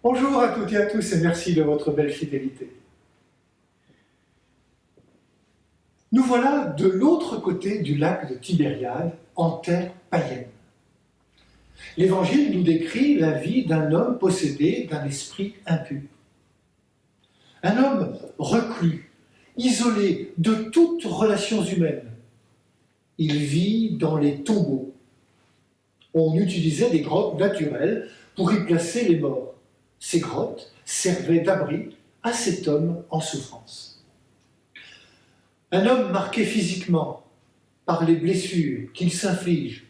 Bonjour à toutes et à tous et merci de votre belle fidélité. Nous voilà de l'autre côté du lac de Tibériade, en terre païenne. L'Évangile nous décrit la vie d'un homme possédé d'un esprit impur. Un homme reclus, isolé de toutes relations humaines. Il vit dans les tombeaux. On utilisait des grottes naturelles pour y placer les morts. Ces grottes servaient d'abri à cet homme en souffrance. Un homme marqué physiquement par les blessures qu'il s'inflige.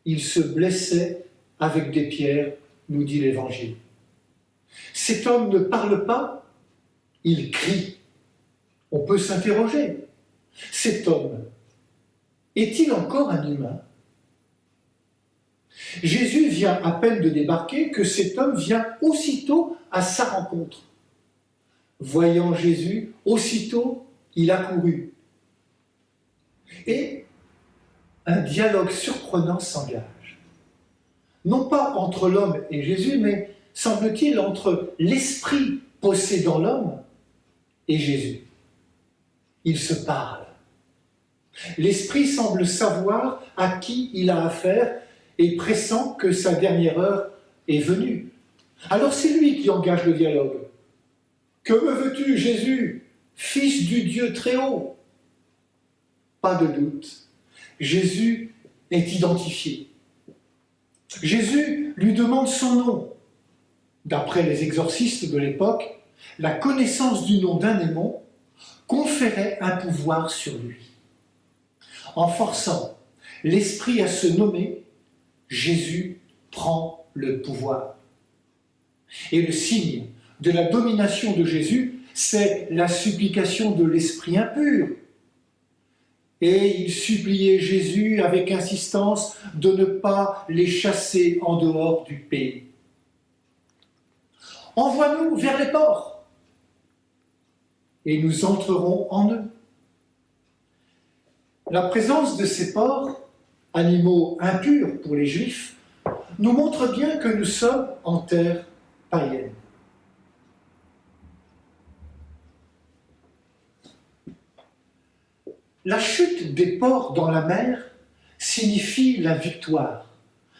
Il se blessait avec des pierres, nous dit l'Évangile. Cet homme ne parle pas, il crie. On peut s'interroger. Cet homme, est-il encore un humain ? Jésus vient à peine de débarquer que cet homme vient aussitôt à sa rencontre. Voyant Jésus, aussitôt, il accourut. Et un dialogue surprenant s'engage. Non pas entre l'homme et Jésus, mais semble-t-il entre l'esprit possédant l'homme et Jésus. Ils se parlent. L'esprit semble savoir à qui il a affaire et pressent que sa dernière heure est venue. Alors c'est lui qui engage le dialogue. « Que me veux-tu, Jésus, fils du Dieu très haut ?» Pas de doute, Jésus est identifié. Jésus lui demande son nom. D'après les exorcistes de l'époque, la connaissance du nom d'un démon conférait un pouvoir sur lui. En forçant l'esprit à se nommer, Jésus prend le pouvoir. Et le signe de la domination de Jésus, c'est la supplication de l'esprit impur. Et il suppliait Jésus avec insistance de ne pas les chasser en dehors du pays. « Envoie-nous vers les ports, et nous entrerons en eux. » La présence de ces porcs, animaux impurs pour les Juifs, nous montre bien que nous sommes en terre païenne. La chute des porcs dans la mer signifie la victoire,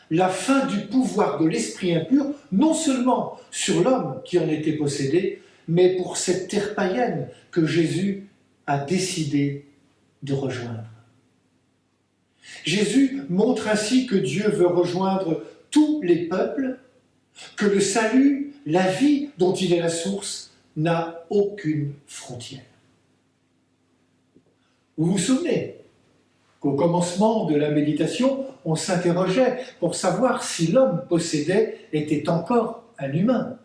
la fin du pouvoir de l'esprit impur, non seulement sur l'homme qui en était possédé, mais pour cette terre païenne que Jésus a décidé de rejoindre. Jésus montre ainsi que Dieu veut rejoindre tous les peuples, que le salut, la vie dont il est la source, n'a aucune frontière. Vous vous souvenez qu'au commencement de la méditation, on s'interrogeait pour savoir si l'homme possédé était encore un humain.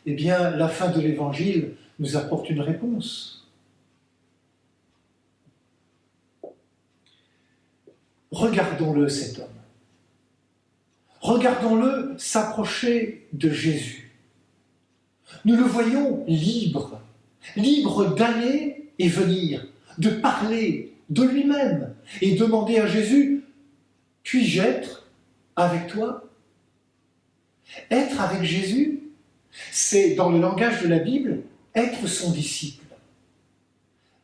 Eh bien, la fin de l'Évangile nous apporte une réponse. Regardons-le, cet homme. Regardons-le s'approcher de Jésus. Nous le voyons libre, libre d'aller et venir, de parler de lui-même et demander à Jésus « Puis-je être avec toi ?» Être avec Jésus, c'est, dans le langage de la Bible, être son disciple.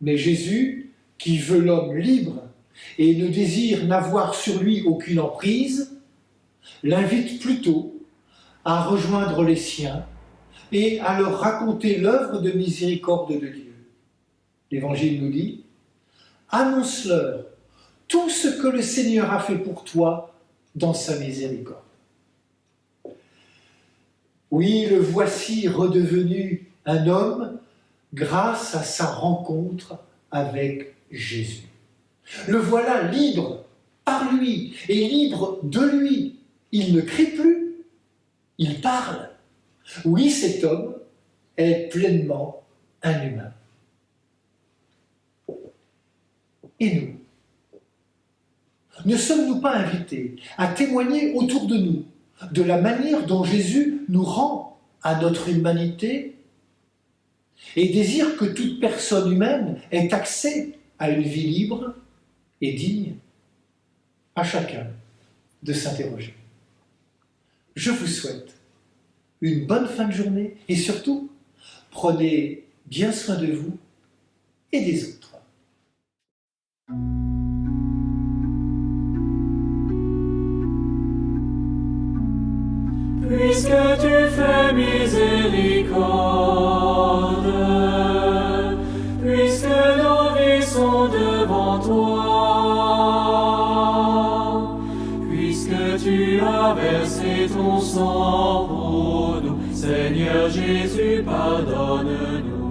Mais Jésus, qui veut l'homme libre et ne désire n'avoir sur lui aucune emprise, l'invite plutôt à rejoindre les siens et à leur raconter l'œuvre de miséricorde de Dieu. L'Évangile nous dit « Annonce-leur tout ce que le Seigneur a fait pour toi dans sa miséricorde. » Oui, le voici redevenu un homme grâce à sa rencontre avec Jésus. Le voilà libre par lui et libre de lui. Il ne crie plus, il parle. Oui, cet homme est pleinement un humain. Et nous ? Ne sommes-nous pas invités à témoigner autour de nous de la manière dont Jésus nous rend à notre humanité et désire que toute personne humaine ait accès à une vie libre et digne? À chacun de s'interroger. Je vous souhaite une bonne fin de journée et surtout, prenez bien soin de vous et des autres. Puisque tu fais miséricorde, puisque nos vies sont devant toi, puisque tu as versé ton sang pour nous, Seigneur Jésus, pardonne-nous.